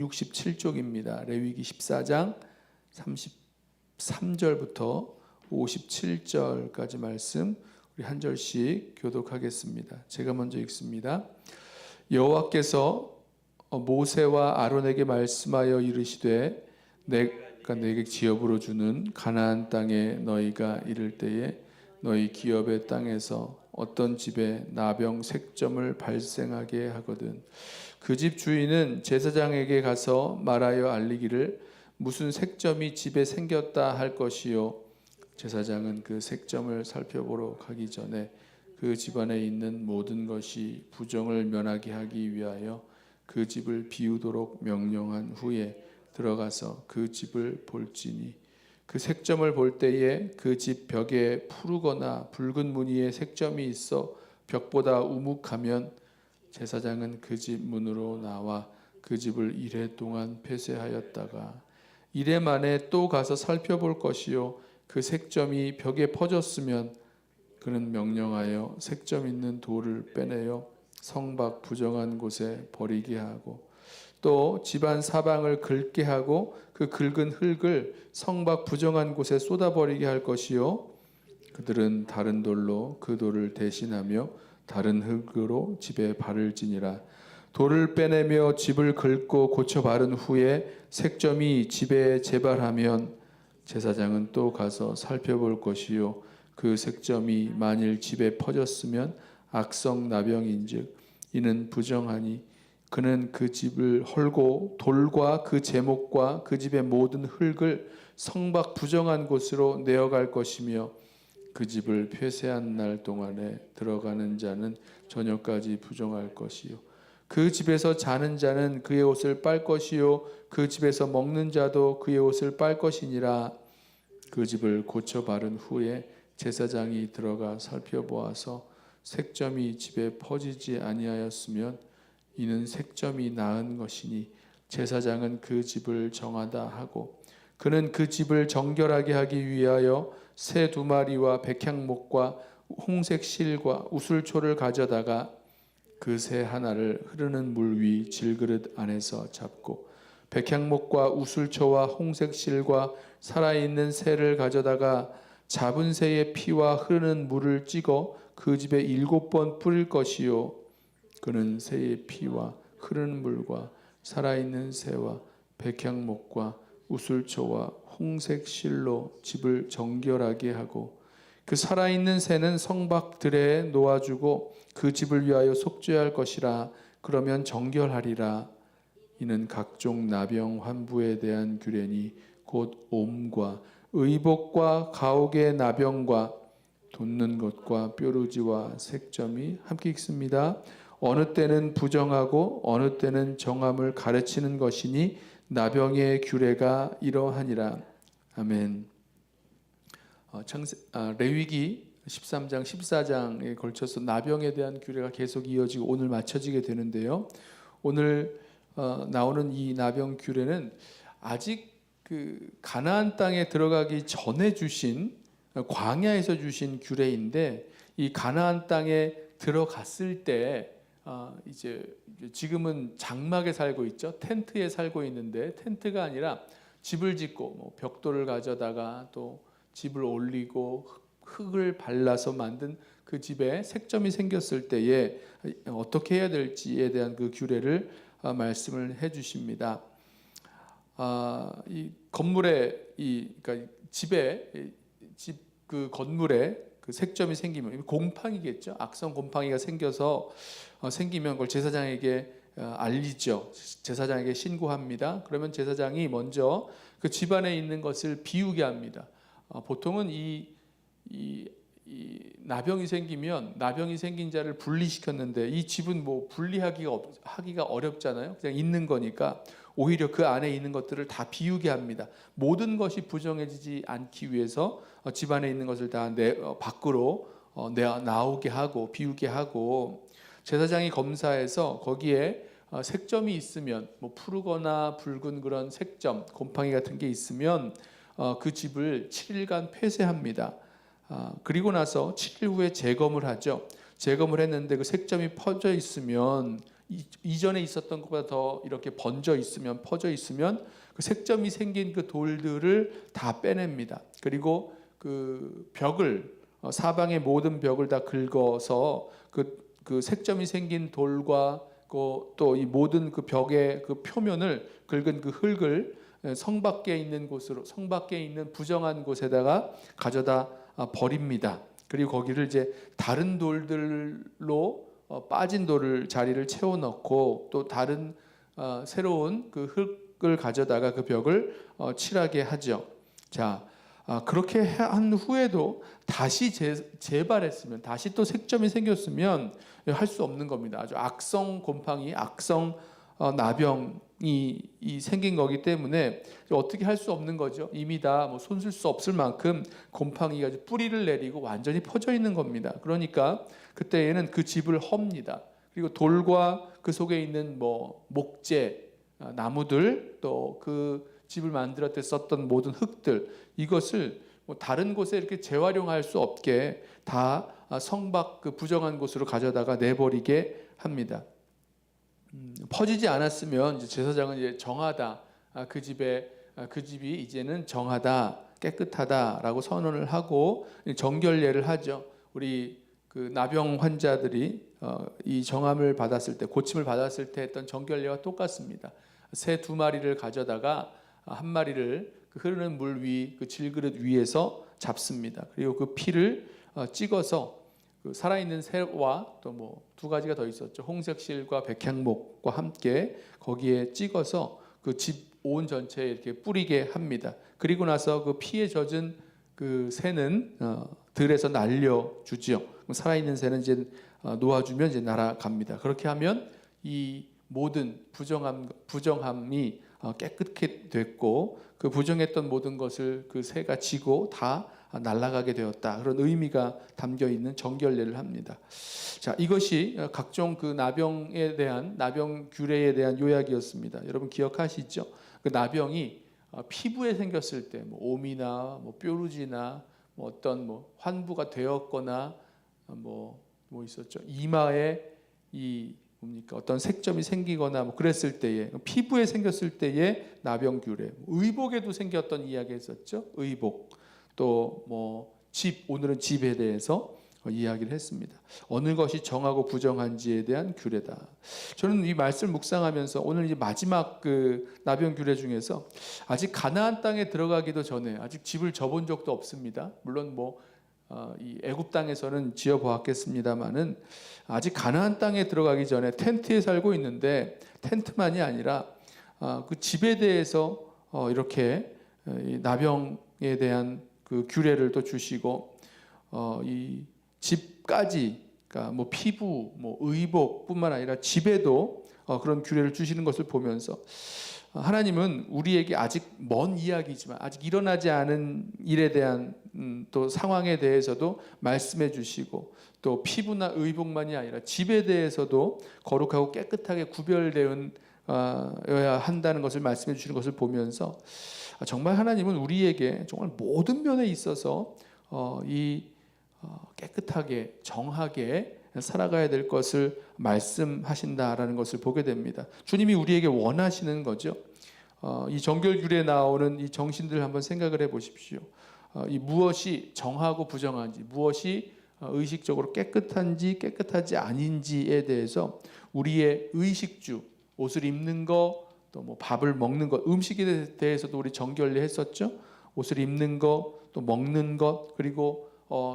67쪽입니다. 레위기 14장 33절부터 57절까지 말씀 우리 한 절씩 교독하겠습니다. 제가 먼저 읽습니다. 여호와께서 모세와 아론에게 말씀하여 이르시되 내가 내게 기업으로 주는 가나안 땅에 너희가 이를 때에 너희 기업의 땅에서 어떤 집에 나병 색점을 발생하게 하거든 그 집 주인은 제사장에게 가서 말하여 알리기를 무슨 색점이 집에 생겼다 할 것이요 제사장은 그 색점을 살펴보러 가기 전에 그 집안에 있는 모든 것이 부정을 면하게 하기 위하여 그 집을 비우도록 명령한 후에 들어가서 그 집을 볼지니 그 색점을 볼 때에 그 집 벽에 푸르거나 붉은 무늬의 색점이 있어 벽보다 우묵하면 제사장은 그 집 문으로 나와 그 집을 이레 동안 폐쇄하였다가 이레 만에 또 가서 살펴볼 것이요 그 색점이 벽에 퍼졌으면 그는 명령하여 색점 있는 돌을 빼내어 성 밖 부정한 곳에 버리게 하고 또 집안 사방을 긁게 하고 그 긁은 흙을 성 밖 부정한 곳에 쏟아버리게 할 것이요 그들은 다른 돌로 그 돌을 대신하며 다른 흙으로 집에 발을 지니라. 돌을 빼내며 집을 긁고 고쳐 바른 후에 색점이 집에 재발하면 제사장은 또 가서 살펴볼 것이요 그 색점이 만일 집에 퍼졌으면 악성 나병인즉 이는 부정하니 그는 그 집을 헐고 돌과 그 제목과 그 집의 모든 흙을 성 밖 부정한 곳으로 내어갈 것이며 그 집을 폐쇄한 날 동안에 들어가는 자는 저녁까지 부정할 것이요 그 집에서 자는 자는 그의 옷을 빨 것이요 그 집에서 먹는 자도 그의 옷을 빨 것이니라. 그 집을 고쳐 바른 후에 제사장이 들어가 살펴보아서 색점이 집에 퍼지지 아니하였으면 이는 색점이 나은 것이니 제사장은 그 집을 정하다 하고 그는 그 집을 정결하게 하기 위하여 새 2마리와 백향목과 홍색 실과 우슬초를 가져다가 그 새 하나를 흐르는 물 위 질그릇 안에서 잡고 백향목과 우슬초와 홍색 실과 살아있는 새를 가져다가 잡은 새의 피와 흐르는 물을 찍어 그 집에 7번 뿌릴 것이요 그는 새의 피와 흐르는 물과 살아있는 새와 백향목과 우슬초와 홍색 실로 집을 정결하게 하고 그 살아있는 새는 성 밖 들에 놓아주고 그 집을 위하여 속죄할 것이라. 그러면 정결하리라. 이는 각종 나병 환부에 대한 규례니 곧 옴과 의복과 가옥의 나병과 돋는 것과 뾰루지와 색점이 함께 있습니다. 어느 때는 부정하고 어느 때는 정함을 가르치는 것이니 나병의 규례가 이러하니라. 아멘. 레위기 13장, 14장에 걸쳐서 나병에 대한 규례가 계속 이어지고 오늘 마쳐지게 되는데요. 오늘 나오는 이 나병 규례는 아직 그 가나안 땅에 들어가기 전에 주신 광야에서 주신 규례인데 이 가나안 땅에 들어갔을 때 이제 지금은 장막에 살고 있죠. 텐트에 살고 있는데 텐트가 아니라 집을 짓고 뭐 벽돌을 가져다가 또 집을 올리고 흙을 발라서 만든 그 집에 색점이 생겼을 때에 어떻게 해야 될지에 대한 그 규례를 말씀을 해주십니다. 이 건물에 그러니까 집에 집 그 건물에 그 색점이 생기면 곰팡이겠죠. 악성 곰팡이가 생겨서 생기면 그걸 제사장에게 알리죠. 제사장에게 신고합니다. 그러면 제사장이 먼저 그 집안에 있는 것을 비우게 합니다. 보통은 이 나병이 생긴 자를 분리시켰는데 이 집은 뭐 하기가 어렵잖아요. 그냥 있는 거니까 오히려 그 안에 있는 것들을 다 비우게 합니다. 모든 것이 부정해지지 않기 위해서 집안에 있는 것을 다 밖으로 나오게 하고 비우게 하고 제사장이 검사해서 거기에 색점이 있으면 뭐 푸르거나 붉은 그런 색점, 곰팡이 같은 게 있으면 그 집을 7일간 폐쇄합니다. 그리고 나서 7일 후에 재검을 하죠. 재검을 했는데 그 색점이 퍼져 있으면 이전에 있었던 것보다 더 이렇게 번져 있으면, 퍼져 있으면 그 색점이 생긴 그 돌들을 다 빼냅니다. 그리고 그 벽을, 사방의 모든 벽을 다 긁어서 그 색점이 생긴 돌과 또 이 모든 그 벽의 그 표면을 긁은 그 흙을 성 밖에 있는 곳으로, 성 밖에 있는 부정한 곳에다가 가져다 버립니다. 그리고 거기를 이제 다른 돌들로 빠진 돌을 자리를 채워 넣고, 또 다른 새로운 그 흙을 가져다가 그 벽을 칠하게 하죠. 자, 그렇게 한 후에도 다시 재발했으면, 다시 또 색점이 생겼으면 할 수 없는 겁니다. 아주 악성 곰팡이, 악성 나병이 생긴 거기 때문에 어떻게 할 수 없는 거죠. 이미 다 뭐 손쓸 수 없을 만큼 곰팡이가 뿌리를 내리고 완전히 퍼져 있는 겁니다. 그러니까 그때에는 그 집을 헙니다. 그리고 돌과 그 속에 있는 뭐 목재, 나무들, 또 그 집을 만들었을 때 썼던 모든 흙들, 이것을 뭐 다른 곳에 이렇게 재활용할 수 없게 다 성밖 그 부정한 곳으로 가져다가 내버리게 합니다. 퍼지지 않았으면 이제 제사장은 이제 정하다, 그 집이 이제는 정하다, 깨끗하다라고 선언을 하고 정결례를 하죠. 우리 그 나병 환자들이 이 정함을 받았을 때, 고침을 받았을 때 했던 정결례와 똑같습니다. 새 2마리를 가져다가 한 마리를 그 흐르는 물 위, 그 질그릇 위에서 잡습니다. 그리고 그 피를 찍어서 그 살아있는 새와 또 뭐 2가지가 더 있었죠. 홍색실과 백향목과 함께 거기에 찍어서 그 집 온 전체에 이렇게 뿌리게 합니다. 그리고 나서 그 피에 젖은 그 새는 들에서 날려주죠. 살아있는 새는 이제 놓아주면 이제 날아갑니다. 그렇게 하면 이 모든 부정함이 깨끗게 됐고, 그 부정했던 모든 것을 그 새가 지고 다 날아가게 되었다. 그런 의미가 담겨 있는 정결례를 합니다. 자, 이것이 각종 그 나병에 대한, 나병 규례에 대한 요약이었습니다. 여러분 기억하시죠? 그 나병이 피부에 생겼을 때, 뭐 옴이나 뭐 뾰루지나 뭐 어떤 뭐 환부가 되었거나 뭐 있었죠. 이마에 이 뭡니까? 어떤 색점이 생기거나 뭐 그랬을 때에, 피부에 생겼을 때의 나병 규례, 의복에도 생겼던 이야기 했었죠. 의복, 또 뭐 집, 오늘은 집에 대해서 이야기를 했습니다. 어느 것이 정하고 부정한지에 대한 규례다. 저는 이 말씀을 묵상하면서 오늘 이제 마지막 그 나병 규례 중에서, 아직 가나안 땅에 들어가기도 전에, 아직 집을 져본 적도 없습니다. 물론 뭐 이 애굽 땅에서는 지어 보았겠습니다만은, 아직 가나안 땅에 들어가기 전에 텐트에 살고 있는데, 텐트만이 아니라 그 집에 대해서 이렇게 나병에 대한 그 규례를 또 주시고, 이 집까지, 그러니까 뭐 피부, 뭐 의복뿐만 아니라 집에도 그런 규례를 주시는 것을 보면서, 하나님은 우리에게 아직 먼 이야기지만, 아직 일어나지 않은 일에 대한 또 상황에 대해서도 말씀해 주시고, 또 피부나 의복만이 아니라 집에 대해서도 거룩하고 깨끗하게 구별되어야 한다는 것을 말씀해 주시는 것을 보면서, 정말 하나님은 우리에게 정말 모든 면에 있어서 깨끗하게 정하게 살아가야 될 것을 말씀하신다라는 것을 보게 됩니다. 주님이 우리에게 원하시는 거죠. 이 정결규례에 나오는 이 정신들을 한번 생각을 해 보십시오. 이 무엇이 정하고 부정한지, 무엇이 의식적으로 깨끗한지 깨끗하지 아닌지에 대해서 우리의 의식주, 옷을 입는 거, 또 뭐 밥을 먹는 것, 음식에 대해서도 우리 정결례 했었죠. 옷을 입는 것, 또 먹는 것, 그리고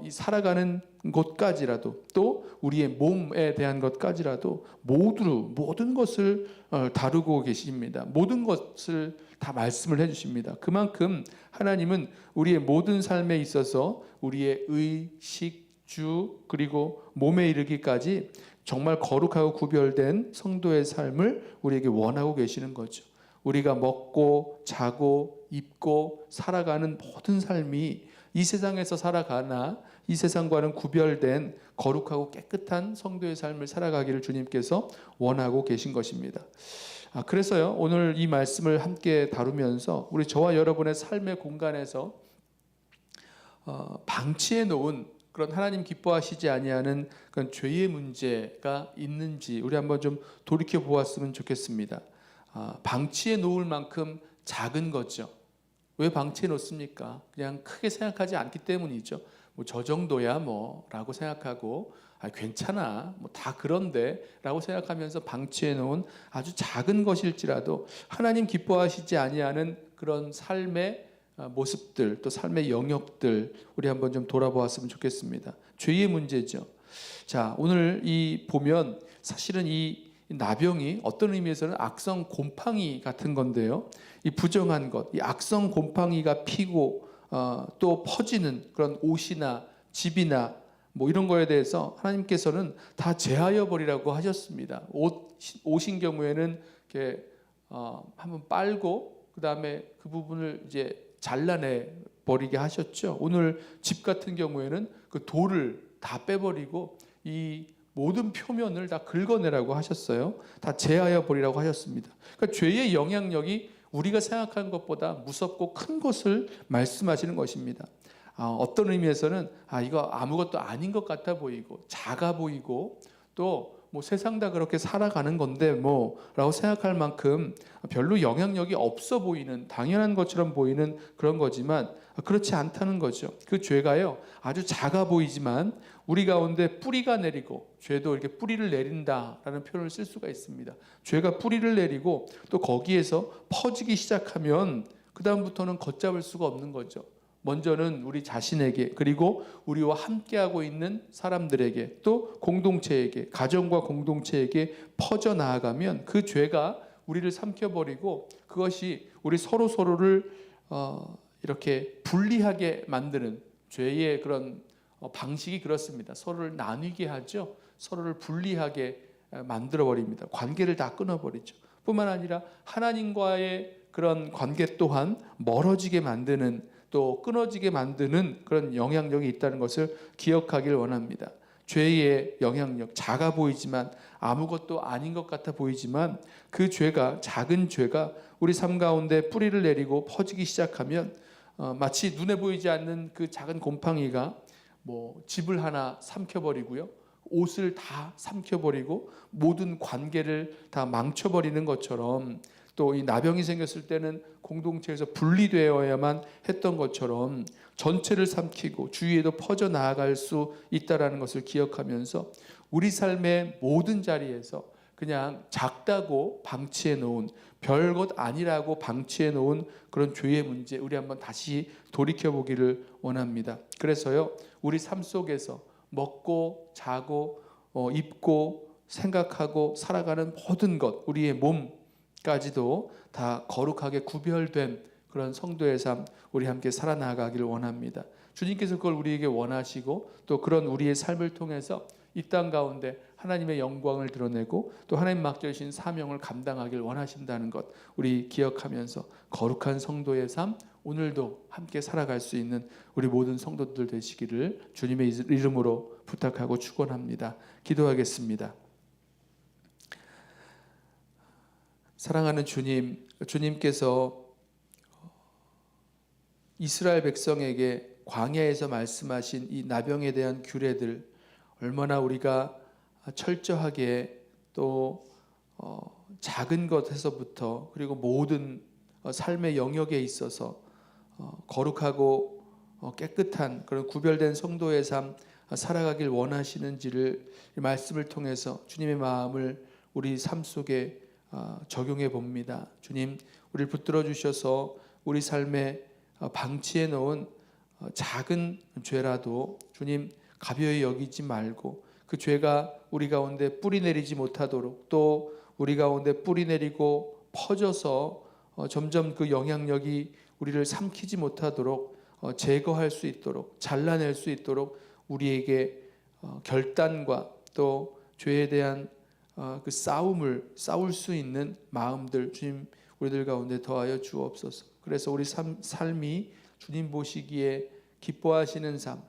이 살아가는 곳까지라도, 또 우리의 몸에 대한 것까지라도 모든 것을 다루고 계십니다. 모든 것을 다 말씀을 해주십니다. 그만큼 하나님은 우리의 모든 삶에 있어서 우리의 의식주, 그리고 몸에 이르기까지 정말 거룩하고 구별된 성도의 삶을 우리에게 원하고 계시는 거죠. 우리가 먹고 자고 입고 살아가는 모든 삶이 이 세상에서 살아가나 이 세상과는 구별된 거룩하고 깨끗한 성도의 삶을 살아가기를 주님께서 원하고 계신 것입니다. 그래서요, 오늘 이 말씀을 함께 다루면서 우리 저와 여러분의 삶의 공간에서 방치해 놓은 그런 하나님 기뻐하시지 아니하는 그런 죄의 문제가 있는지 우리 한번 좀 돌이켜 보았으면 좋겠습니다. 방치해 놓을 만큼 작은 거죠. 왜 방치해 놓습니까? 그냥 크게 생각하지 않기 때문이죠. 뭐 저 정도야 뭐라고 생각하고 괜찮아 뭐 다 그런데 라고 생각하면서 방치해 놓은 아주 작은 것일지라도 하나님 기뻐하시지 아니하는 그런 삶의 모습들 또 삶의 영역들 우리 한번 좀 돌아보았으면 좋겠습니다. 죄의 문제죠. 자, 오늘 이 보면 사실은 이 나병이 어떤 의미에서는 악성 곰팡이 같은 건데요. 이 부정한 것, 이 악성 곰팡이가 피고 또 퍼지는 그런 옷이나 집이나 뭐 이런 거에 대해서 하나님께서는 다 제하여 버리라고 하셨습니다. 옷인 경우에는 이렇게 한번 빨고 그 다음에 그 부분을 이제 잘라내 버리게 하셨죠. 오늘 집 같은 경우에는 그 돌을 다 빼버리고 이 모든 표면을 다 긁어내라고 하셨어요. 다 제하여 버리라고 하셨습니다. 그러니까 죄의 영향력이 우리가 생각하는 것보다 무섭고 큰 것을 말씀하시는 것입니다. 어떤 의미에서는 이거 아무것도 아닌 것 같아 보이고 작아 보이고 또 뭐 세상 다 그렇게 살아가는 건데 뭐라고 생각할 만큼 별로 영향력이 없어 보이는 당연한 것처럼 보이는 그런 거지만 그렇지 않다는 거죠. 그 죄가요 아주 작아 보이지만 우리 가운데 뿌리가 내리고 죄도 이렇게 뿌리를 내린다라는 표현을 쓸 수가 있습니다. 죄가 뿌리를 내리고 또 거기에서 퍼지기 시작하면 그 다음부터는 걷잡을 수가 없는 거죠. 먼저는 우리 자신에게 그리고 우리와 함께하고 있는 사람들에게 또 공동체에게 가정과 공동체에게 퍼져나가면 그 죄가 우리를 삼켜버리고 그것이 우리 서로를 이렇게 분리하게 만드는 죄의 그런 방식이 그렇습니다. 서로를 나뉘게 하죠. 서로를 분리하게 만들어버립니다. 관계를 다 끊어버리죠. 뿐만 아니라 하나님과의 그런 관계 또한 멀어지게 만드는 또 끊어지게 만드는 그런 영향력이 있다는 것을 기억하길 원합니다. 죄의 영향력 작아 보이지만 아무것도 아닌 것 같아 보이지만 그 죄가 작은 죄가 우리 삶 가운데 뿌리를 내리고 퍼지기 시작하면 마치 눈에 보이지 않는 그 작은 곰팡이가 뭐 집을 하나 삼켜버리고요. 옷을 다 삼켜버리고 모든 관계를 다 망쳐버리는 것처럼 또 이 나병이 생겼을 때는 공동체에서 분리되어야만 했던 것처럼 전체를 삼키고 주위에도 퍼져나갈 수 있다는 것을 기억하면서 우리 삶의 모든 자리에서 그냥 작다고 방치해 놓은 별것 아니라고 방치해 놓은 그런 죄의 문제 우리 한번 다시 돌이켜보기를 원합니다. 그래서요 우리 삶 속에서 먹고 자고 입고 생각하고 살아가는 모든 것 우리의 몸까지도 다 거룩하게 구별된 그런 성도의 삶 우리 함께 살아나가기를 원합니다. 주님께서 그걸 우리에게 원하시고 또 그런 우리의 삶을 통해서 이 땅 가운데 하나님의 영광을 드러내고 또 하나님 맡겨주신 사명을 감당하길 원하신다는 것 우리 기억하면서 거룩한 성도의 삶 오늘도 함께 살아갈 수 있는 우리 모든 성도들 되시기를 주님의 이름으로 부탁하고 축원합니다. 기도하겠습니다. 사랑하는 주님, 주님께서 이스라엘 백성에게 광야에서 말씀하신 이 나병에 대한 규례들 얼마나 우리가 철저하게 또 작은 것에서부터 그리고 모든 삶의 영역에 있어서 거룩하고 깨끗한 그런 구별된 성도의 삶 살아가길 원하시는지를 이 말씀을 통해서 주님의 마음을 우리 삶 속에 적용해 봅니다. 주님, 우리를 붙들어 주셔서 우리 삶에 방치해 놓은 작은 죄라도 주님 가벼이 여기지 말고 그 죄가 우리 가운데 뿌리 내리지 못하도록 또 우리 가운데 뿌리 내리고 퍼져서 점점 그 영향력이 우리를 삼키지 못하도록 제거할 수 있도록 잘라낼 수 있도록 우리에게 결단과 또 죄에 대한 그 싸울 수 있는 마음들 주님 우리들 가운데 더하여 주옵소서. 그래서 우리 삶이 주님 보시기에 기뻐하시는 삶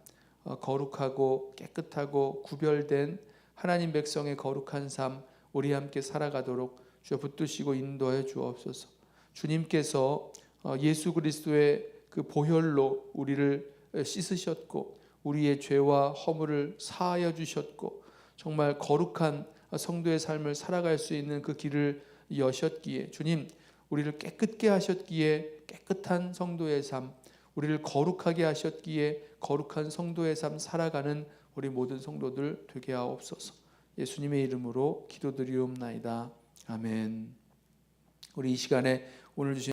거룩하고 깨끗하고 구별된 하나님 백성의 거룩한 삶 우리 함께 살아가도록 주여 붙드시고 인도하여 주옵소서. 주님께서 예수 그리스도의 그 보혈로 우리를 씻으셨고 우리의 죄와 허물을 사하여 주셨고 정말 거룩한 성도의 삶을 살아갈 수 있는 그 길을 여셨기에 주님 우리를 깨끗게 하셨기에 깨끗한 성도의 삶, 우리를 거룩하게 하셨기에 거룩한 성도의 삶 살아가는 우리 모든 성도들 되게 하옵소서. 예수님의 이름으로 기도드리옵나이다. 아멘. 우리 이 시간에 오늘 주신